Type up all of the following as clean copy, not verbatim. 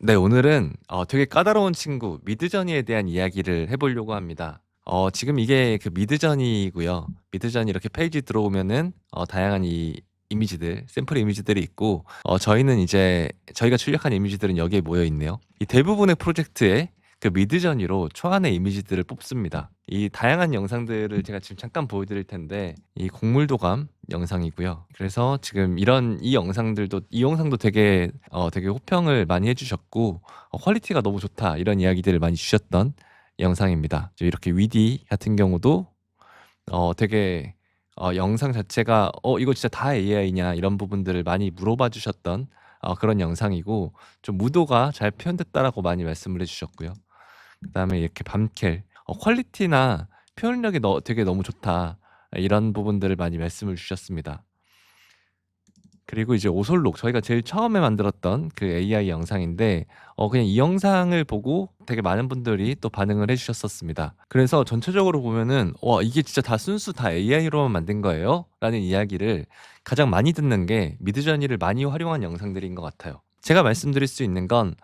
네, 오늘은 되게 까다로운 친구 미드저니에 대한 이야기를 해보려고 합니다. 지금 이게 그 미드저니고요. 미드저니 이렇게 페이지 들어오면은 다양한 이 이미지들, 샘플 이미지들이 있고, 저희는 이제 저희가 출력한 이미지들은 여기에 모여 있네요. 이 대부분의 프로젝트에 그 미드저니로 초안의 이미지들을 뽑습니다. 이 다양한 영상들을 제가 지금 잠깐 보여드릴 텐데, 이 곡물도감 영상이고요. 그래서 지금 이 영상들도 이 영상도 되게 호평을 많이 해주셨고, 퀄리티가 너무 좋다 이런 이야기들을 많이 주셨던 영상입니다. 이렇게 위디 같은 경우도 되게 영상 자체가 이거 진짜 다 AI냐 이런 부분들을 많이 물어봐 주셨던 그런 영상이고, 좀 무도가 잘 표현됐다라고 많이 말씀을 해주셨고요. 그다음에 이렇게 밤켈 퀄리티나 표현력이 되게 너무 좋다 이런 부분들을 많이 말씀을 주셨습니다. 그리고 이제 오솔록 저희가 제일 처음에 만들었던 그 AI 영상인데, 그냥 이 영상을 보고 되게 많은 분들이 또 반응을 해주셨었습니다. 그래서 전체적으로 보면은 와, 이게 진짜 다 순수 다 AI로만 만든 거예요? 라는 이야기를 가장 많이 듣는 게 미드저니를 많이 활용한 영상들인 것 같아요. 제가 말씀드릴 수 있는 건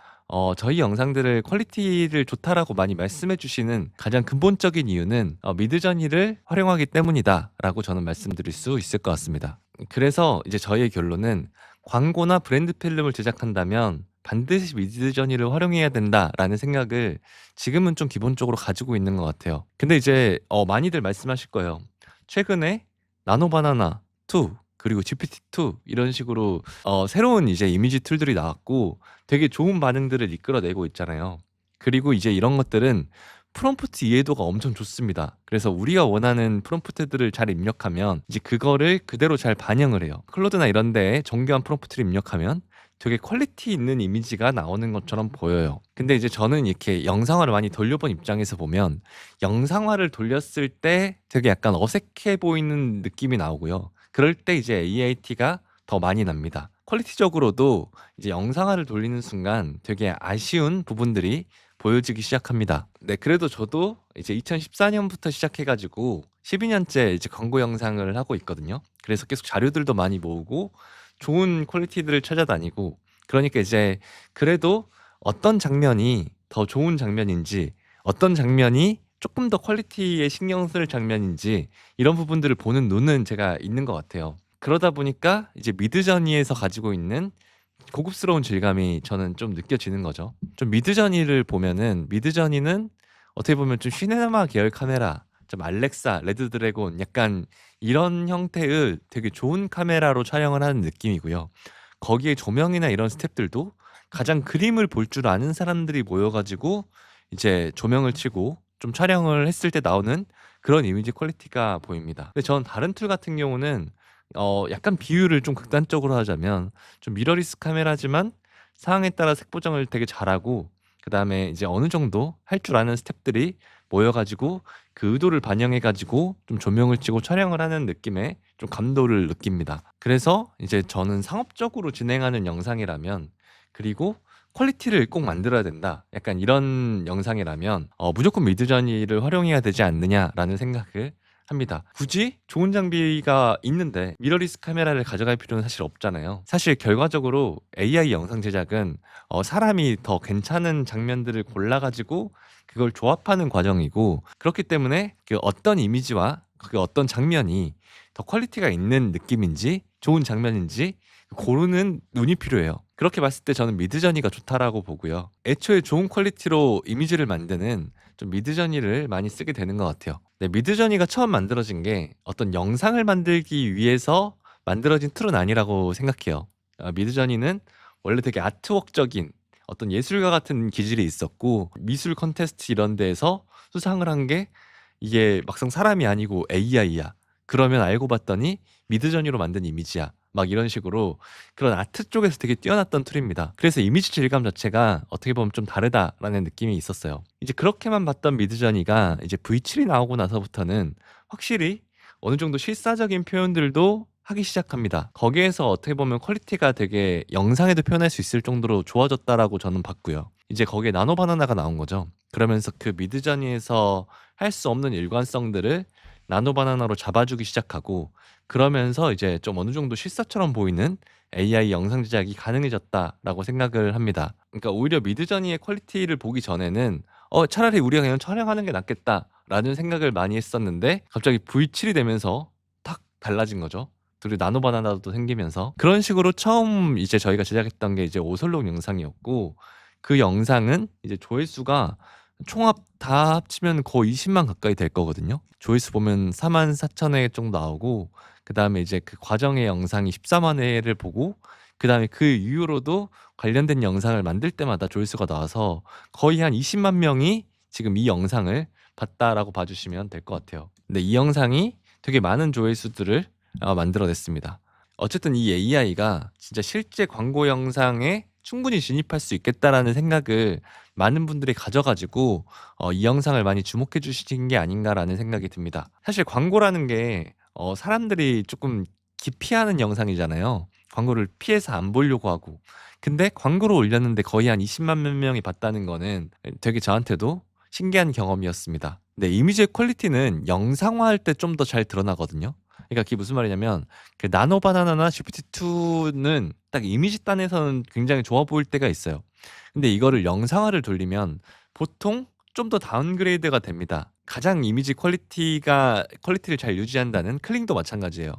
저희 영상들을 퀄리티를 좋다라고 많이 말씀해 주시는 가장 근본적인 이유는 미드저니를 활용하기 때문이다 라고 저는 말씀드릴 수 있을 것 같습니다. 그래서 이제 저희의 결론은 광고나 브랜드 필름을 제작한다면 반드시 미드저니를 활용해야 된다라는 생각을 지금은 좀 기본적으로 가지고 있는 것 같아요. 근데 이제 많이들 말씀하실 거예요. 최근에 나노바나나 2 그리고 GPT-2 이런 식으로 새로운 이제 이미지 툴들이 나왔고 되게 좋은 반응들을 이끌어내고 있잖아요. 그리고 이제 이런 것들은 프롬프트 이해도가 엄청 좋습니다. 그래서 우리가 원하는 프롬프트들을 잘 입력하면 이제 그거를 그대로 잘 반영을 해요. 클로드나 이런 데에 정교한 프롬프트를 입력하면 되게 퀄리티 있는 이미지가 나오는 것처럼 보여요. 근데 이제 저는 이렇게 영상화를 많이 돌려본 입장에서 보면 영상화를 돌렸을 때 되게 약간 어색해 보이는 느낌이 나오고요. 그럴 때 이제 AIT가 더 많이 납니다. 퀄리티적으로도 이제 영상화를 돌리는 순간 되게 아쉬운 부분들이 보여지기 시작합니다. 네, 그래도 저도 이제 2014년부터 시작해가지고 12년째 이제 광고 영상을 하고 있거든요. 그래서 계속 자료들도 많이 모으고 좋은 퀄리티들을 찾아다니고, 그러니까 이제 그래도 어떤 장면이 더 좋은 장면인지, 어떤 장면이 조금 더 퀄리티에 신경 쓸 장면인지 이런 부분들을 보는 눈은 제가 있는 것 같아요. 그러다 보니까 이제 미드저니에서 가지고 있는 고급스러운 질감이 저는 좀 느껴지는 거죠. 좀 미드저니를 보면은 미드저니는 어떻게 보면 좀 시네마 계열 카메라, 좀 알렉사, 레드드래곤 약간 이런 형태의 되게 좋은 카메라로 촬영을 하는 느낌이고요. 거기에 조명이나 이런 스텝들도 가장 그림을 볼 줄 아는 사람들이 모여가지고 이제 조명을 치고 좀 촬영을 했을 때 나오는 그런 이미지 퀄리티가 보입니다. 근데 저는 다른 툴 같은 경우는 약간 비율을 좀 극단적으로 하자면 좀 미러리스 카메라지만 상황에 따라 색 보정을 되게 잘하고, 그다음에 이제 어느 정도 할 줄 아는 스태프들이 모여가지고 그 의도를 반영해가지고 좀 조명을 치고 촬영을 하는 느낌의 좀 감도를 느낍니다. 그래서 이제 저는 상업적으로 진행하는 영상이라면, 그리고 퀄리티를 꼭 만들어야 된다, 약간 이런 영상이라면 무조건 미드저니를 활용해야 되지 않느냐라는 생각을 합니다. 굳이 좋은 장비가 있는데 미러리스 카메라를 가져갈 필요는 사실 없잖아요. 사실 결과적으로 AI 영상 제작은 사람이 더 괜찮은 장면들을 골라가지고 그걸 조합하는 과정이고, 그렇기 때문에 그 어떤 이미지와 그 어떤 장면이 더 퀄리티가 있는 느낌인지 좋은 장면인지 고르는 눈이 필요해요. 그렇게 봤을 때 저는 미드저니가 좋다라고 보고요. 애초에 좋은 퀄리티로 이미지를 만드는 좀 미드저니를 많이 쓰게 되는 것 같아요. 네, 미드저니가 처음 만들어진 게 어떤 영상을 만들기 위해서 만들어진 툴은 아니라고 생각해요. 미드저니는 원래 되게 아트웍적인 어떤 예술가 같은 기질이 있었고, 미술 컨테스트 이런 데에서 수상을 한 게 이게 막상 사람이 아니고 AI야. 그러면 알고 봤더니 미드저니로 만든 이미지야. 막 이런 식으로 그런 아트 쪽에서 되게 뛰어났던 툴입니다. 그래서 이미지 질감 자체가 어떻게 보면 좀 다르다라는 느낌이 있었어요. 이제 그렇게만 봤던 미드저니가 이제 V7이 나오고 나서부터는 확실히 어느 정도 실사적인 표현들도 하기 시작합니다. 거기에서 어떻게 보면 퀄리티가 되게 영상에도 표현할 수 있을 정도로 좋아졌다라고 저는 봤고요. 이제 거기에 나노바나나가 나온 거죠. 그러면서 그 미드저니에서 할 수 없는 일관성들을 나노 바나나로 잡아주기 시작하고, 그러면서 이제 좀 어느 정도 실사처럼 보이는 AI 영상 제작이 가능해졌다라고 생각을 합니다. 그러니까 오히려 미드저니의 퀄리티를 보기 전에는 차라리 우리가 그냥 촬영하는 게 낫겠다라는 생각을 많이 했었는데, 갑자기 V7이 되면서 탁 달라진 거죠. 그리고 나노 바나나도 생기면서, 그런 식으로 처음 이제 저희가 제작했던 게 이제 오설록 영상이었고, 그 영상은 이제 조회수가 총합 다 합치면 거의 20만 가까이 될 거거든요. 조회수 보면 4만 4천 회 정도 나오고, 그다음에 이제 그 과정의 영상이 14만 회를 보고, 그다음에 그 이후로도 관련된 영상을 만들 때마다 조회수가 나와서 거의 한 20만 명이 지금 이 영상을 봤다라고 봐주시면 될 것 같아요. 근데 이 영상이 되게 많은 조회수들을 만들어냈습니다. 어쨌든 이 AI가 진짜 실제 광고 영상에 충분히 진입할 수 있겠다라는 생각을 많은 분들이 가져가지고 이 영상을 많이 주목해 주신 게 아닌가라는 생각이 듭니다. 사실 광고라는 게 사람들이 조금 기피하는 영상이잖아요. 광고를 피해서 안 보려고 하고. 근데 광고를 올렸는데 거의 한 20만 몇 명이 봤다는 거는 되게 저한테도 신기한 경험이었습니다. 근데 이미지의 퀄리티는 영상화할 때 좀 더 잘 드러나거든요. 그러니까 그게 무슨 말이냐면, 그 나노 바나나나 GPT-2는 딱 이미지 단에서는 굉장히 좋아 보일 때가 있어요. 근데 이거를 영상화를 돌리면 보통 좀 더 다운그레이드가 됩니다. 가장 이미지 퀄리티를 잘 유지한다는 클링도 마찬가지예요.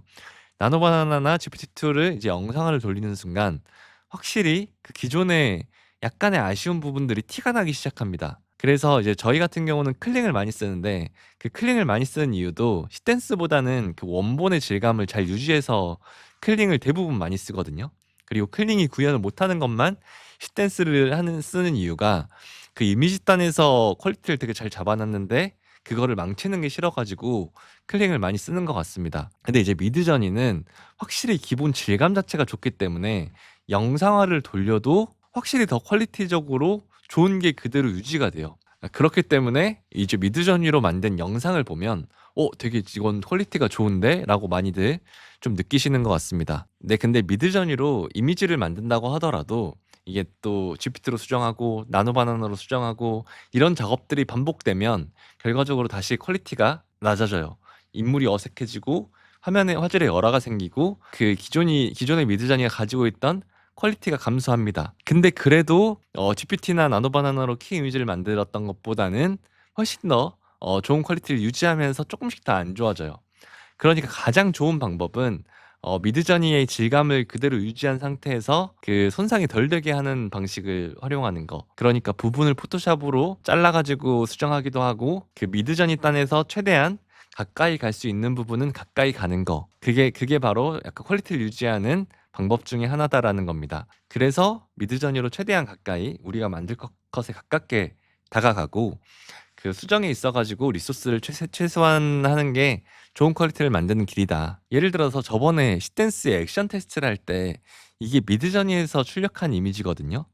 나노 바나나나 GPT-2를 이제 영상화를 돌리는 순간 확실히 그 기존의 약간의 아쉬운 부분들이 티가 나기 시작합니다. 그래서 이제 저희 같은 경우는 클링을 많이 쓰는데, 그 클링을 많이 쓰는 이유도 시댄스보다는 그 원본의 질감을 잘 유지해서 클링을 대부분 많이 쓰거든요. 그리고 클링이 구현을 못하는 것만 시댄스를 쓰는 이유가, 그 이미지단에서 퀄리티를 되게 잘 잡아놨는데 그거를 망치는 게 싫어가지고 클링을 많이 쓰는 것 같습니다. 근데 이제 미드저니는 확실히 기본 질감 자체가 좋기 때문에 영상화를 돌려도 확실히 더 퀄리티적으로 좋은 게 그대로 유지가 돼요. 그렇기 때문에 이제 미드저니로 만든 영상을 보면 되게 이건 퀄리티가 좋은데? 라고 많이들 좀 느끼시는 것 같습니다. 네, 근데 미드저니로 이미지를 만든다고 하더라도 이게 또 GPT로 수정하고 나노 바나나로 수정하고 이런 작업들이 반복되면 결과적으로 다시 퀄리티가 낮아져요. 인물이 어색해지고 화면에 화질에 열화가 생기고, 그 기존의 미드저니가 가지고 있던 퀄리티가 감소합니다. 근데 그래도 GPT나 나노 바나나로 키 이미지를 만들었던 것보다는 훨씬 더 좋은 퀄리티를 유지하면서 조금씩 더 안 좋아져요. 그러니까 가장 좋은 방법은 미드저니의 질감을 그대로 유지한 상태에서 그 손상이 덜 되게 하는 방식을 활용하는 거. 그러니까 부분을 포토샵으로 잘라가지고 수정하기도 하고, 그 미드저니 단에서 최대한 가까이 갈 수 있는 부분은 가까이 가는 거. 그게 바로 약간 퀄리티를 유지하는 방법 중에 하나다라는 겁니다. 그래서 미드저니로 최대한 가까이 우리가 만들 것에 가깝게 다가가고, 그 수정에 있어가지고 리소스를 최소화하는 게 좋은 퀄리티를 만드는 길이다. 예를 들어서 저번에 시댄스의 액션 테스트를 할 때 이게 미드저니에서 출력한 이미지거든요.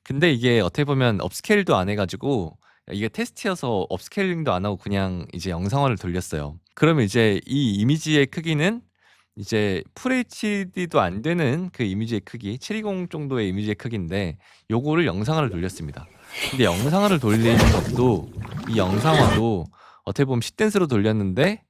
근데 이게 어떻게 보면 업스케일도 안 해가지고, 이게 테스트여서 업스케일링도 안 하고 그냥 이제 영상화를 돌렸어요. 그러면 이제 이 이미지의 크기는 이제 FHD도 안 되는 그 이미지의 크기, 720 정도의 이미지의 크기인데 요거를 영상화를 돌렸습니다. 근데 영상화를 돌리는 것도, 이 영상화도 어떻게 보면 시댄스로 돌렸는데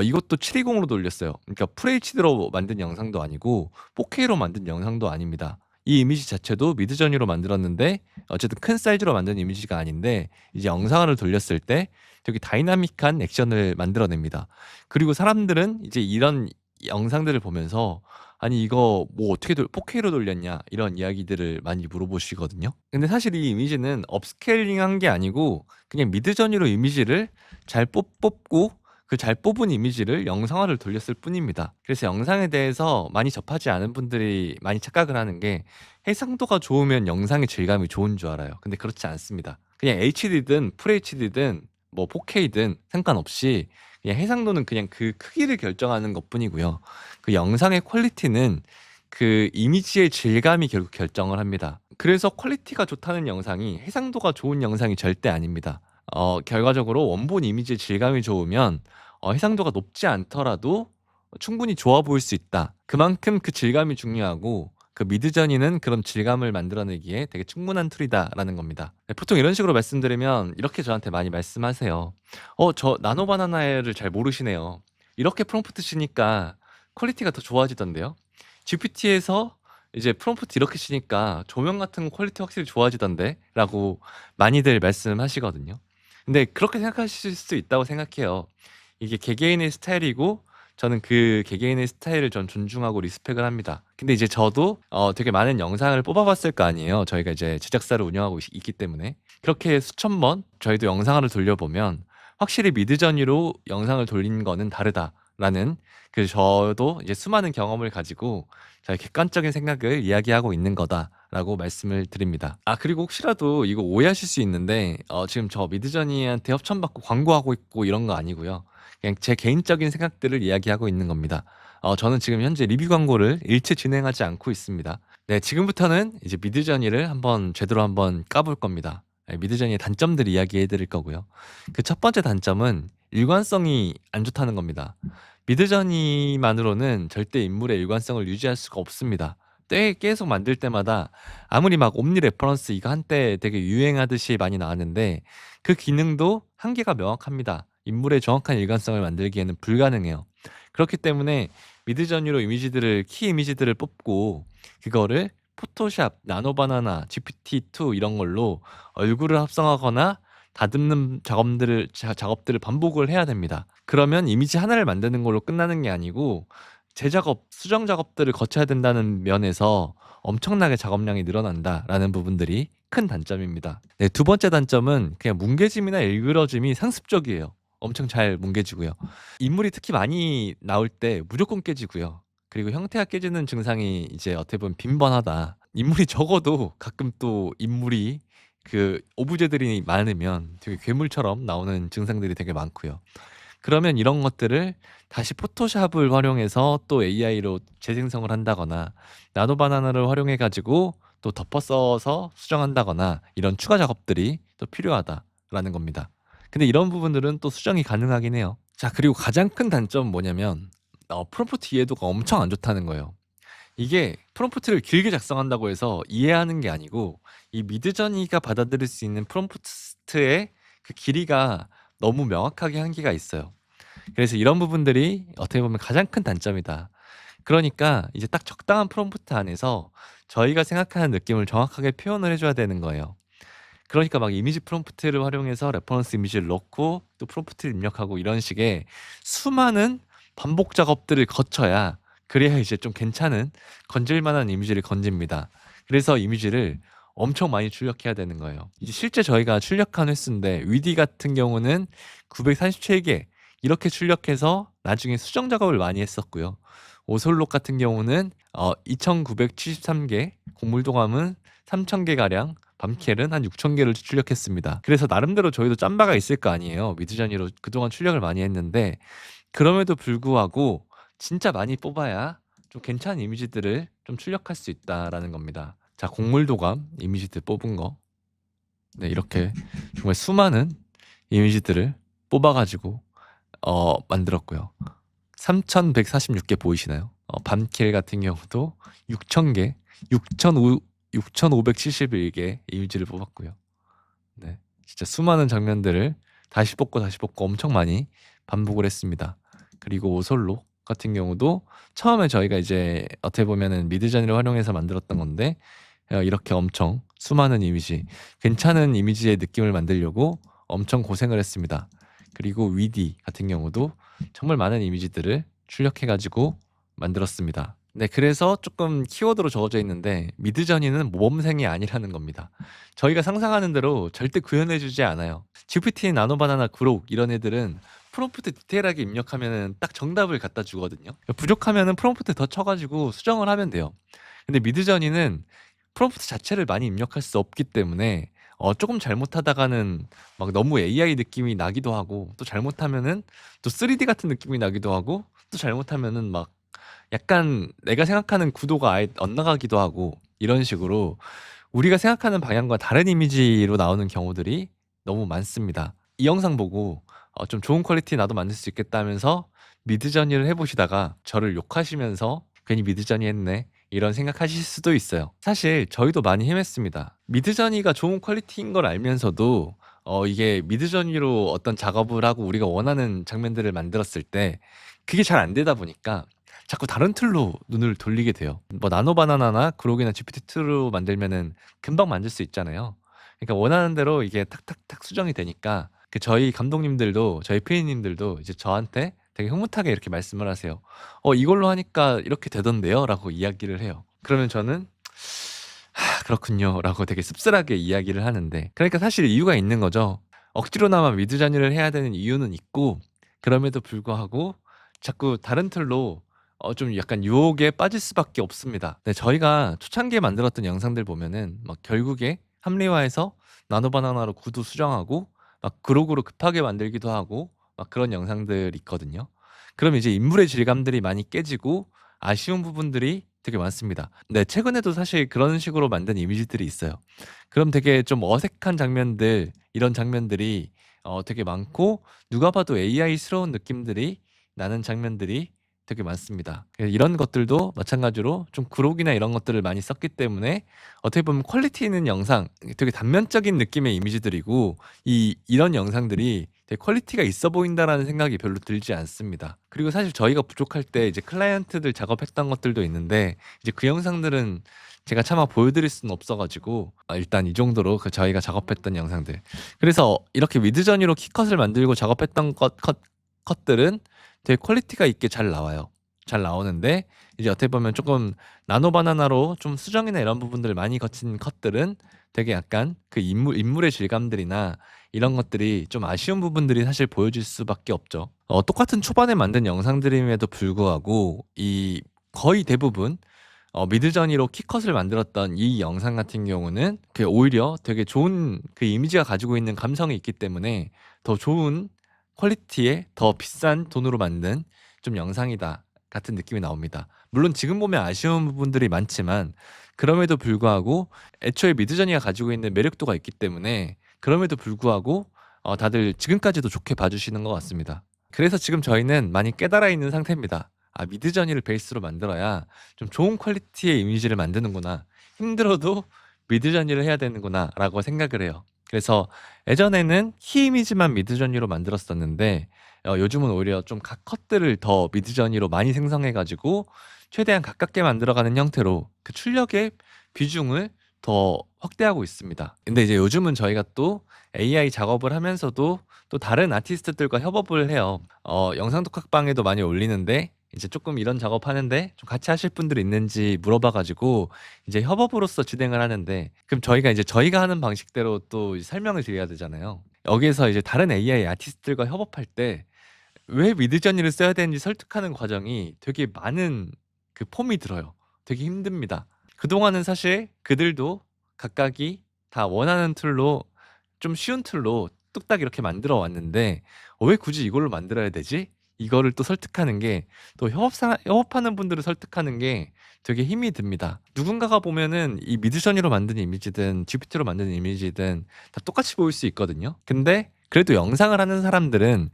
이것도 720으로 돌렸어요. 그러니까 FHD로 만든 영상도 아니고 4K로 만든 영상도 아닙니다. 이 이미지 자체도 미드저니로 만들었는데 어쨌든 큰 사이즈로 만든 이미지가 아닌데, 이제 영상화를 돌렸을 때 되게 다이나믹한 액션을 만들어냅니다. 그리고 사람들은 이제 이런 영상들을 보면서 아니 이거 뭐 어떻게 4K로 돌렸냐 이런 이야기들을 많이 물어보시거든요. 근데 사실 이 이미지는 업스케일링한 게 아니고 그냥 미드저니로 이미지를 잘 뽑고 그 잘 뽑은 이미지를 영상화를 돌렸을 뿐입니다. 그래서 영상에 대해서 많이 접하지 않은 분들이 많이 착각을 하는 게, 해상도가 좋으면 영상의 질감이 좋은 줄 알아요. 근데 그렇지 않습니다. 그냥 HD든 FHD든 뭐 4K든 상관없이 그냥 해상도는 그냥 그 크기를 결정하는 것뿐이고요. 그 영상의 퀄리티는 그 이미지의 질감이 결국 결정을 합니다. 그래서 퀄리티가 좋다는 영상이 해상도가 좋은 영상이 절대 아닙니다. 결과적으로 원본 이미지의 질감이 좋으면 해상도가 높지 않더라도 충분히 좋아 보일 수 있다. 그만큼 그 질감이 중요하고, 그 미드저니는 그런 질감을 만들어내기에 되게 충분한 툴이다라는 겁니다. 네, 보통 이런 식으로 말씀드리면 이렇게 저한테 많이 말씀하세요. 저 나노 바나나를 잘 모르시네요. 이렇게 프롬프트 치니까 퀄리티가 더 좋아지던데요. GPT에서 이제 프롬프트 이렇게 치니까 조명 같은 거 퀄리티 확실히 좋아지던데라고 많이들 말씀하시거든요. 근데 그렇게 생각하실 수 있다고 생각해요. 이게 개개인의 스타일이고 저는 그 개개인의 스타일을 전 존중하고 리스펙을 합니다. 근데 이제 저도 되게 많은 영상을 뽑아봤을 거 아니에요. 저희가 이제 제작사를 운영하고 있기 때문에 그렇게 수천 번 저희도 영상을 돌려보면 확실히 미드저니로 영상을 돌린 거는 다르다라는 그 저도 이제 수많은 경험을 가지고 저의 객관적인 생각을 이야기하고 있는 거다라고 말씀을 드립니다. 아 그리고 혹시라도 이거 오해하실 수 있는데 지금 저 미드저니한테 협찬받고 광고하고 있고 이런 거 아니고요. 그냥 제 개인적인 생각들을 이야기하고 있는 겁니다. 저는 지금 현재 리뷰 광고를 일체 진행하지 않고 있습니다. 네, 지금부터는 이제 미드저니를 한번 제대로 한번 까볼 겁니다. 네, 미드저니의 단점들 이야기해 드릴 거고요. 그 첫 번째 단점은 일관성이 안 좋다는 겁니다. 미드저니만으로는 절대 인물의 일관성을 유지할 수가 없습니다. 계속 만들 때마다 아무리 막 옴니 레퍼런스 이거 한때 되게 유행하듯이 많이 나왔는데 그 기능도 한계가 명확합니다. 인물의 정확한 일관성을 만들기에는 불가능해요. 그렇기 때문에 미드저니로 이미지들을 키 이미지들을 뽑고 그거를 포토샵, 나노바나나, GPT-2 이런 걸로 얼굴을 합성하거나 다듬는 작업들을 반복을 해야 됩니다. 그러면 이미지 하나를 만드는 걸로 끝나는 게 아니고 재작업, 수정 작업들을 거쳐야 된다는 면에서 엄청나게 작업량이 늘어난다라는 부분들이 큰 단점입니다. 네, 두 번째 단점은 그냥 뭉개짐이나 일그러짐이 상습적이에요. 엄청 잘 뭉개지고요. 인물이 특히 많이 나올 때 무조건 깨지고요. 그리고 형태가 깨지는 증상이 이제 어떻게 보면 빈번하다. 인물이 적어도 가끔 또 인물이 그 오브제들이 많으면 되게 괴물처럼 나오는 증상들이 되게 많고요. 그러면 이런 것들을 다시 포토샵을 활용해서 또 AI로 재생성을 한다거나 나노 바나나를 활용해 가지고 또 덮어 써서 수정한다거나 이런 추가 작업들이 또 필요하다라는 겁니다. 근데 이런 부분들은 또 수정이 가능하긴 해요. 자, 그리고 가장 큰 단점은 뭐냐면 프롬프트 이해도가 엄청 안 좋다는 거예요. 이게 프롬프트를 길게 작성한다고 해서 이해하는 게 아니고 이 미드저니가 받아들일 수 있는 프롬프트의 그 길이가 너무 명확하게 한계가 있어요. 그래서 이런 부분들이 어떻게 보면 가장 큰 단점이다. 그러니까 이제 딱 적당한 프롬프트 안에서 저희가 생각하는 느낌을 정확하게 표현을 해줘야 되는 거예요. 그러니까 막 이미지 프롬프트를 활용해서 레퍼런스 이미지를 넣고 또 프롬프트를 입력하고 이런 식의 수많은 반복 작업들을 거쳐야 그래야 이제 좀 괜찮은 건질 만한 이미지를 건집니다. 그래서 이미지를 엄청 많이 출력해야 되는 거예요. 이제 실제 저희가 출력한 횟수인데 위디 같은 경우는 937개 이렇게 출력해서 나중에 수정 작업을 많이 했었고요. 오솔록 같은 경우는 2,973개, 곡물도감은 3,000개 가량, 밤켈은 한 6,000개를 출력했습니다. 그래서 나름대로 저희도 짬바가 있을 거 아니에요. 미드저니로 그동안 출력을 많이 했는데 그럼에도 불구하고 진짜 많이 뽑아야 좀 괜찮은 이미지들을 좀 출력할 수 있다라는 겁니다. 자, 곡물도감 이미지들 뽑은 거. 네, 이렇게 정말 수많은 이미지들을 뽑아가지고 만들었고요. 3,146개 보이시나요? 밤킬 같은 경우도 6,000개, 6,571개 이미지를 뽑았고요. 네, 진짜 수많은 장면들을 다시 뽑고 다시 뽑고 엄청 많이 반복을 했습니다. 그리고 오솔록 같은 경우도 처음에 저희가 이제 어떻게 보면은 미드저니를 활용해서 만들었던 건데 이렇게 엄청 수많은 이미지, 괜찮은 이미지의 느낌을 만들려고 엄청 고생을 했습니다. 그리고 위디 같은 경우도 정말 많은 이미지들을 출력해가지고 만들었습니다. 네, 그래서 조금 키워드로 적어져 있는데 미드저니는 모범생이 아니라는 겁니다. 저희가 상상하는 대로 절대 구현해주지 않아요. GPT, 나노바나나, 그록 이런 애들은 프롬프트 디테일하게 입력하면 딱 정답을 갖다 주거든요. 부족하면 프롬프트 더 쳐가지고 수정을 하면 돼요. 근데 미드저니는 프롬프트 자체를 많이 입력할 수 없기 때문에 조금 잘못하다가는 막 너무 AI 느낌이 나기도 하고 또 잘못하면은 또 3D 같은 느낌이 나기도 하고 또 잘못하면은 막 약간 내가 생각하는 구도가 아예 엇나가기도 하고 이런 식으로 우리가 생각하는 방향과 다른 이미지로 나오는 경우들이 너무 많습니다. 이 영상 보고 좀 좋은 퀄리티 나도 만들 수 있겠다 하면서 미드저니를 해보시다가 저를 욕하시면서 괜히 미드저니 했네 이런 생각하실 수도 있어요. 사실 저희도 많이 헤맸습니다. 미드저니가 좋은 퀄리티인 걸 알면서도 이게 미드저니로 어떤 작업을 하고 우리가 원하는 장면들을 만들었을 때 그게 잘 안 되다 보니까 자꾸 다른 툴로 눈을 돌리게 돼요. 뭐 나노바나나나 그록이나 GPT-2로 만들면은 금방 만들 수 있잖아요. 그러니까 원하는 대로 이게 탁탁탁 수정이 되니까 저희 감독님들도 저희 PD님들도 이제 저한테 되게 흐뭇하게 이렇게 말씀을 하세요. 이걸로 하니까 이렇게 되던데요?"라고 이야기를 해요. 그러면 저는 "하 그렇군요."라고 되게 씁쓸하게 이야기를 하는데, 그러니까 사실 이유가 있는 거죠. 억지로나마 미드저니를 해야 되는 이유는 있고, 그럼에도 불구하고 자꾸 다른 틀로 좀 약간 유혹에 빠질 수밖에 없습니다. 네, 저희가 초창기에 만들었던 영상들 보면은 막 결국에 합리화해서 나노바나나로 구도 수정하고 막 그룹으로 급하게 만들기도 하고 막 그런 영상들이 있거든요. 그럼 이제 인물의 질감들이 많이 깨지고 아쉬운 부분들이 되게 많습니다. 네, 최근에도 사실 그런 식으로 만든 이미지들이 있어요. 그럼 되게 좀 어색한 장면들, 이런 장면들이 되게 많고, 누가 봐도 AI스러운 느낌들이 나는 장면들이 되게 많습니다. 이런 것들도 마찬가지로 좀 그록이나 이런 것들을 많이 썼기 때문에 어떻게 보면 퀄리티 있는 영상, 되게 단면적인 느낌의 이미지들이고, 이런 영상들이 되게 퀄리티가 있어 보인다라는 생각이 별로 들지 않습니다. 그리고 사실 저희가 부족할 때 이제 클라이언트들 작업했던 것들도 있는데, 이제 그 영상들은 제가 차마 보여드릴 수는 없어가지고 일단 이 정도로 저희가 작업했던 영상들. 그래서 이렇게 미드저니로 키컷을 만들고 작업했던 컷들은 되게 퀄리티가 있게 잘 나와요. 잘 나오는데 이제 어떻게 보면 조금 나노바나나로 좀 수정이나 이런 부분들을 많이 거친 컷들은 되게 약간 그 인물의 질감들이나 이런 것들이 좀 아쉬운 부분들이 사실 보여질 수밖에 없죠. 똑같은 초반에 만든 영상들임에도 불구하고 이 거의 대부분 미드저니로 키컷을 만들었던 이 영상 같은 경우는 오히려 되게 좋은 그 이미지가 가지고 있는 감성이 있기 때문에 더 좋은 퀄리티의 더 비싼 돈으로 만든 좀 영상이다 같은 느낌이 나옵니다. 물론 지금 보면 아쉬운 부분들이 많지만 그럼에도 불구하고 애초에 미드저니가 가지고 있는 매력도가 있기 때문에 그럼에도 불구하고 다들 지금까지도 좋게 봐주시는 것 같습니다. 그래서 지금 저희는 많이 깨달아 있는 상태입니다. 미드저니를 베이스로 만들어야 좀 좋은 퀄리티의 이미지를 만드는구나. 힘들어도 미드저니를 해야 되는구나라고 생각을 해요. 그래서 예전에는 키 이미지만 미드저니로 만들었었는데 요즘은 오히려 좀 각 컷들을 더 미드저니로 많이 생성해 가지고 최대한 가깝게 만들어가는 형태로 그 출력의 비중을 더 확대하고 있습니다. 근데 이제 요즘은 저희가 또 AI 작업을 하면서도 또 다른 아티스트들과 협업을 해요. 영상 독학방에도 많이 올리는데 이제 조금 이런 작업하는데 좀 같이 하실 분들이 있는지 물어봐 가지고 이제 협업으로서 진행을 하는데, 그럼 저희가 하는 방식대로 또 설명을 드려야 되잖아요. 여기에서 이제 다른 AI 아티스트들과 협업할 때 왜 미드저니를 써야 되는지 설득하는 과정이 되게 많은 폼이 들어요. 되게 힘듭니다. 그동안은 사실 그들도 각각이 다 원하는 툴로, 좀 쉬운 툴로 뚝딱 이렇게 만들어 왔는데 왜 굳이 이걸로 만들어야 되지? 이거를 또 설득하는 게, 또 협업하는 분들을 설득하는 게 되게 힘이 듭니다. 누군가가 보면은 이 미드저니로 만든 이미지든 GPT로 만든 이미지든 다 똑같이 보일 수 있거든요. 근데 그래도 영상을 하는 사람들은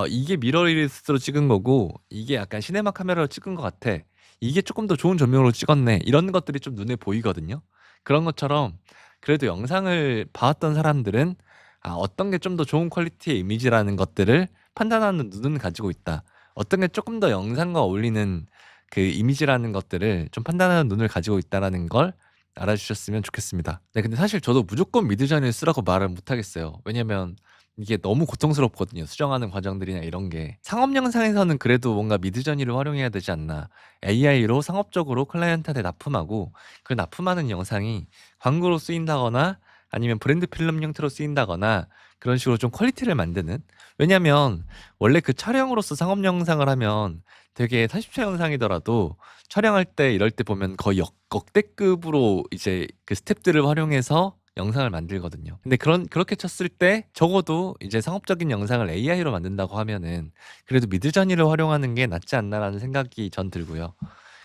이게 미러리리스로 찍은 거고 이게 약간 시네마 카메라로 찍은 것 같아. 이게 조금 더 좋은 조명으로 찍었네. 이런 것들이 좀 눈에 보이거든요. 그런 것처럼 그래도 영상을 봐왔던 사람들은 어떤 게 좀 더 좋은 퀄리티의 이미지라는 것들을 판단하는 눈은 가지고 있다. 어떤 게 조금 더 영상과 어울리는 그 이미지라는 것들을 좀 판단하는 눈을 가지고 있다라는 걸 알아주셨으면 좋겠습니다. 네, 근데 사실 저도 무조건 미드저니를 쓰라고 말을 못 하겠어요. 왜냐면 이게 너무 고통스럽거든요. 수정하는 과정들이나 이런 게. 상업 영상에서는 그래도 뭔가 미드저니를 활용해야 되지 않나. AI로 상업적으로 클라이언트한테 납품하고 그 납품하는 영상이 광고로 쓰인다거나 아니면 브랜드 필름 형태로 쓰인다거나 그런 식으로 좀 퀄리티를 만드는. 왜냐면 원래 그 촬영으로서 상업 영상을 하면 되게 40초 영상이더라도 촬영할 때 이럴 때 보면 거의 억대급으로 이제 그 스텝들을 활용해서 영상을 만들거든요. 근데 그렇게 쳤을 때 적어도 이제 상업적인 영상을 AI로 만든다고 하면은 그래도 미드저니를 활용하는 게 낫지 않나라는 생각이 전 들고요.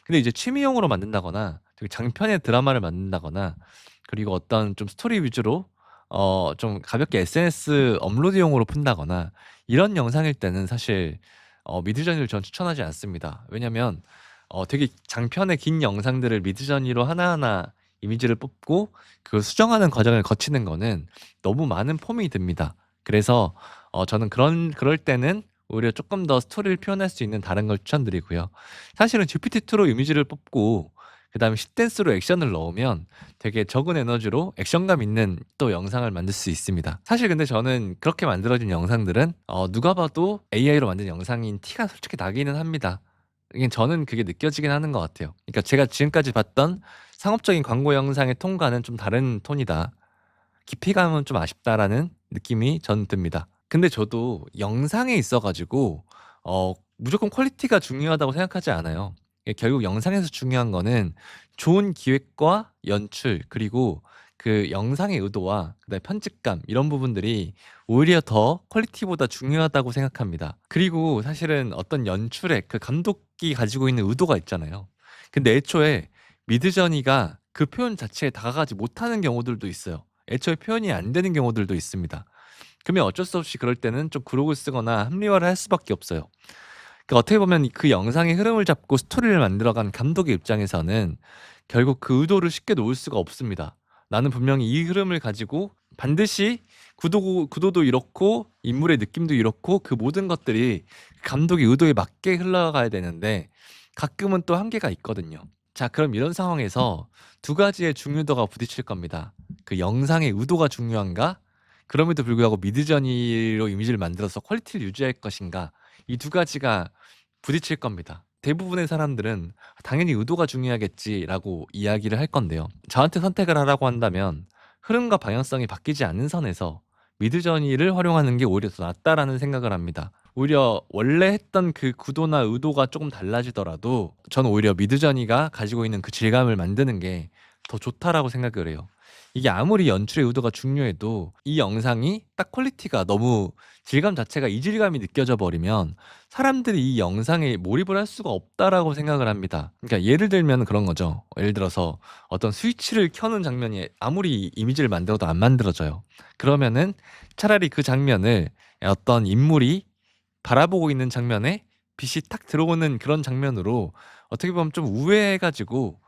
근데 이제 취미용으로 만든다거나 되게 장편의 드라마를 만든다거나 그리고 어떤 좀 스토리 위주로 좀 가볍게 SNS 업로드용으로 푼다거나 이런 영상일 때는 사실 미드저니를 전 추천하지 않습니다. 왜냐면 되게 장편의 긴 영상들을 미드저니로 하나하나 이미지를 뽑고 그걸 수정하는 과정을 거치는 거는 너무 많은 폼이 듭니다. 그래서 저는 그럴 때는 오히려 조금 더 스토리를 표현할 수 있는 다른 걸 추천드리고요. 사실은 GPT-2로 이미지를 뽑고 그다음에 쉿댄스로 액션을 넣으면 되게 적은 에너지로 액션감 있는 또 영상을 만들 수 있습니다. 사실 근데 저는 그렇게 만들어진 영상들은 누가 봐도 AI로 만든 영상인 티가 솔직히 나기는 합니다. 이게 저는 그게 느껴지긴 하는 것 같아요. 그러니까 제가 지금까지 봤던 상업적인 광고 영상의 톤과는 좀 다른 톤이다. 깊이감은 좀 아쉽다라는 느낌이 전 듭니다. 근데 저도 영상에 있어 가지고 무조건 퀄리티가 중요하다고 생각하지 않아요. 결국 영상에서 중요한 거는 좋은 기획과 연출 그리고 그 영상의 의도와 그다음에 편집감 이런 부분들이 오히려 더 퀄리티보다 중요하다고 생각합니다. 그리고 사실은 어떤 연출의 그 감독이 가지고 있는 의도가 있잖아요. 근데 애초에 미드저니가 그 표현 자체에 다가가지 못하는 경우들도 있어요. 애초에 표현이 안 되는 경우들도 있습니다. 그러면 어쩔 수 없이 그럴 때는 좀 구록을 쓰거나 합리화를 할 수밖에 없어요. 그러니까 어떻게 보면 그 영상의 흐름을 잡고 스토리를 만들어간 감독의 입장에서는 결국 그 의도를 쉽게 놓을 수가 없습니다. 나는 분명히 이 흐름을 가지고 반드시 구도도 이렇고 인물의 느낌도 이렇고 그 모든 것들이 감독의 의도에 맞게 흘러가야 되는데 가끔은 또 한계가 있거든요. 자, 그럼 이런 상황에서 두 가지의 중요도가 부딪힐 겁니다. 그 영상의 의도가 중요한가? 그럼에도 불구하고 미드저니로 이미지를 만들어서 퀄리티를 유지할 것인가? 이 두 가지가 부딪힐 겁니다. 대부분의 사람들은 '당연히 의도가 중요하겠지.'라고 이야기를 할 건데요. 저한테 선택을 하라고 한다면 흐름과 방향성이 바뀌지 않는 선에서 미드저니를 활용하는 게 오히려 더 낫다라는 생각을 합니다. 오히려 원래 했던 그 구도나 의도가 조금 달라지더라도 저는 오히려 미드저니가 가지고 있는 그 질감을 만드는 게 더 좋다라고 생각을 해요. 이게 아무리 연출의 의도가 중요해도 이 영상이 딱 퀄리티가 너무 질감 자체가 이질감이 느껴져 버리면 사람들이 이 영상에 몰입을 할 수가 없다라고 생각을 합니다. 그러니까 예를 들면 그런 거죠. 예를 들어서 어떤 스위치를 켜는 장면이 아무리 이미지를 만들어도 안 만들어져요. 그러면은 차라리 그 장면을 어떤 인물이 바라보고 있는 장면에 빛이 탁 들어오는 그런 장면으로 어떻게 보면 좀 우회해 가지고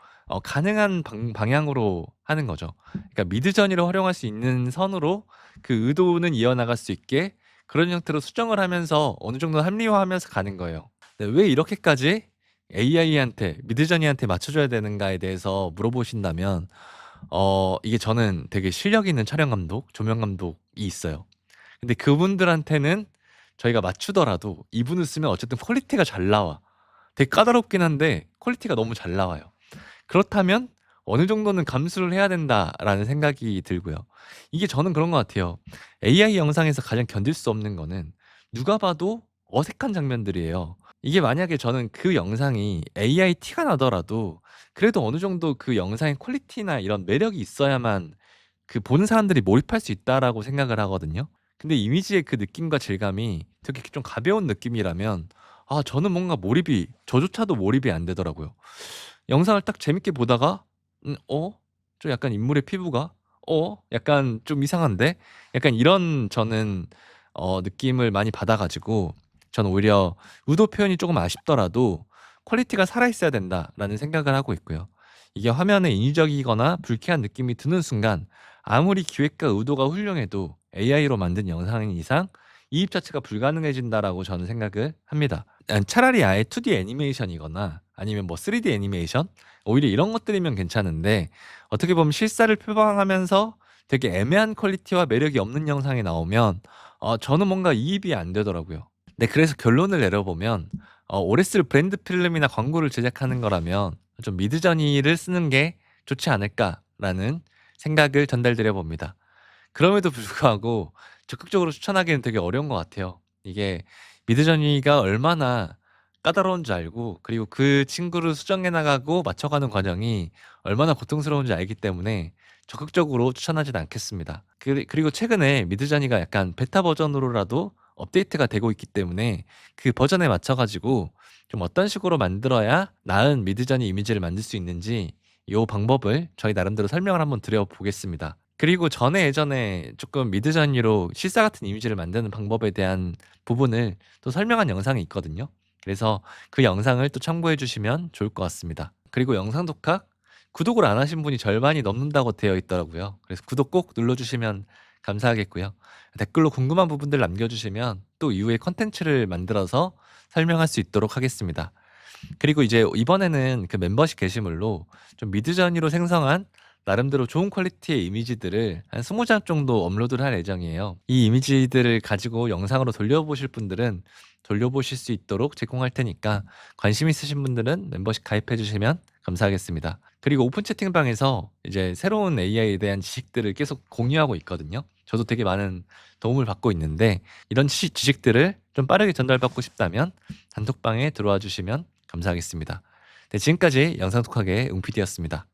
가능한 방향으로 하는 거죠. 그러니까 미드저니를 활용할 수 있는 선으로 그 의도는 이어나갈 수 있게 그런 형태로 수정을 하면서 어느 정도 합리화하면서 가는 거예요. 네, 왜 이렇게까지 AI한테 미드저니한테 맞춰 줘야 되는가에 대해서 물어보신다면 이게 저는 되게 실력 있는 촬영 감독, 조명 감독이 있어요. 근데 그분들한테는 저희가 맞추더라도 이분을 쓰면 어쨌든 퀄리티가 잘 나와. 되게 까다롭긴 한데 퀄리티가 너무 잘 나와요. 그렇다면 '어느 정도는 감수를 해야 된다.'라는 생각이 들고요. 이게 저는 그런 것 같아요. AI 영상에서 가장 견딜 수 없는 거는 누가 봐도 어색한 장면들이에요. 이게 만약에 저는 그 영상이 AI 티가 나더라도 그래도 어느 정도 그 영상의 퀄리티나 이런 매력이 있어야만 그 보는 사람들이 몰입할 수 있다라고 생각을 하거든요. 근데 이미지의 그 느낌과 질감이 되게 좀 가벼운 느낌이라면 저는 뭔가 저조차도 몰입이 안 되더라고요. 영상을 딱 재밌게 보다가 '좀 약간 인물의 피부가 약간 좀 이상한데?' 약간 이런 저는 느낌을 많이 받아 가지고 저는 오히려 의도 표현이 쪼금 아쉽더라도 '퀄리티가 살아 있어야 된다.'라는 생각을 하고 있고요. 이게 화면에 인위적이거나 불쾌한 느낌이 드는 순간 아무리 기획과 의도가 훌륭해도 AI로 만든 영상인 이상 이입 자체가 불가능해진다라고 저는 생각을 합니다. 차라리 아예 2D 애니메이션이거나 아니면 뭐 3D 애니메이션 오히려 이런 것들이면 괜찮은데 어떻게 보면 실사를 표방하면서 되게 애매한 퀄리티와 매력이 없는 영상이 나오면 저는 뭔가 이입이 안 되더라고요. 네, 그래서 결론을 내려보면 오래 쓸 브랜드 필름이나 광고를 제작하는 거라면 좀 '미드저니를 쓰는 게 좋지 않을까.'라는 생각을 전달드려 봅니다. 그럼에도 불구하고 적극적으로 추천하기는 되게 어려운 것 같아요. 이게 미드저니가 얼마나 까다로운 줄 알고 그리고 그 친구를 수정해 나가고 맞춰가는 과정이 얼마나 고통스러운지 알기 때문에 적극적으로 추천하진 않겠습니다. 그리고 최근에 미드저니가 약간 베타 버전으로라도 업데이트가 되고 있기 때문에 그 버전에 맞춰 가지고 좀 어떤 식으로 만들어야 나은 미드저니 이미지를 만들 수 있는지 요 방법을 저희 나름대로 설명을 한번 드려 보겠습니다. 그리고 예전에 조금 미드저니로 실사 같은 이미지를 만드는 방법에 대한 부분을 또 설명한 영상이 있거든요. 그래서 그 영상을 또 참고해 주시면 좋을 것 같습니다. 그리고 영상 독학 구독을 안 하신 분이 절반이 넘는다고 되어 있더라고요. 그래서 구독 꼭 눌러 주시면 감사하겠고요. 댓글로 궁금한 부분들 남겨 주시면 또 이후에 콘텐츠를 만들어서 설명할 수 있도록 하겠습니다. 그리고 이제 이번에는 그 멤버십 게시물로 좀 미드저니로 생성한 나름대로 좋은 퀄리티의 이미지들을 한 20장 정도 업로드를 할 예정이에요. 이 이미지들을 가지고 영상으로 돌려보실 분들은 돌려보실 수 있도록 제공할 테니까 관심 있으신 분들은 멤버십 가입해 주시면 감사하겠습니다. 그리고 오픈 채팅방에서 이제 새로운 AI에 대한 지식들을 계속 공유하고 있거든요. 저도 되게 많은 도움을 받고 있는데 이런 지식들을 좀 빠르게 전달받고 싶다면 단톡방에 들어와 주시면 감사하겠습니다. 네, 지금까지 영상 독학의 웅PD였습니다.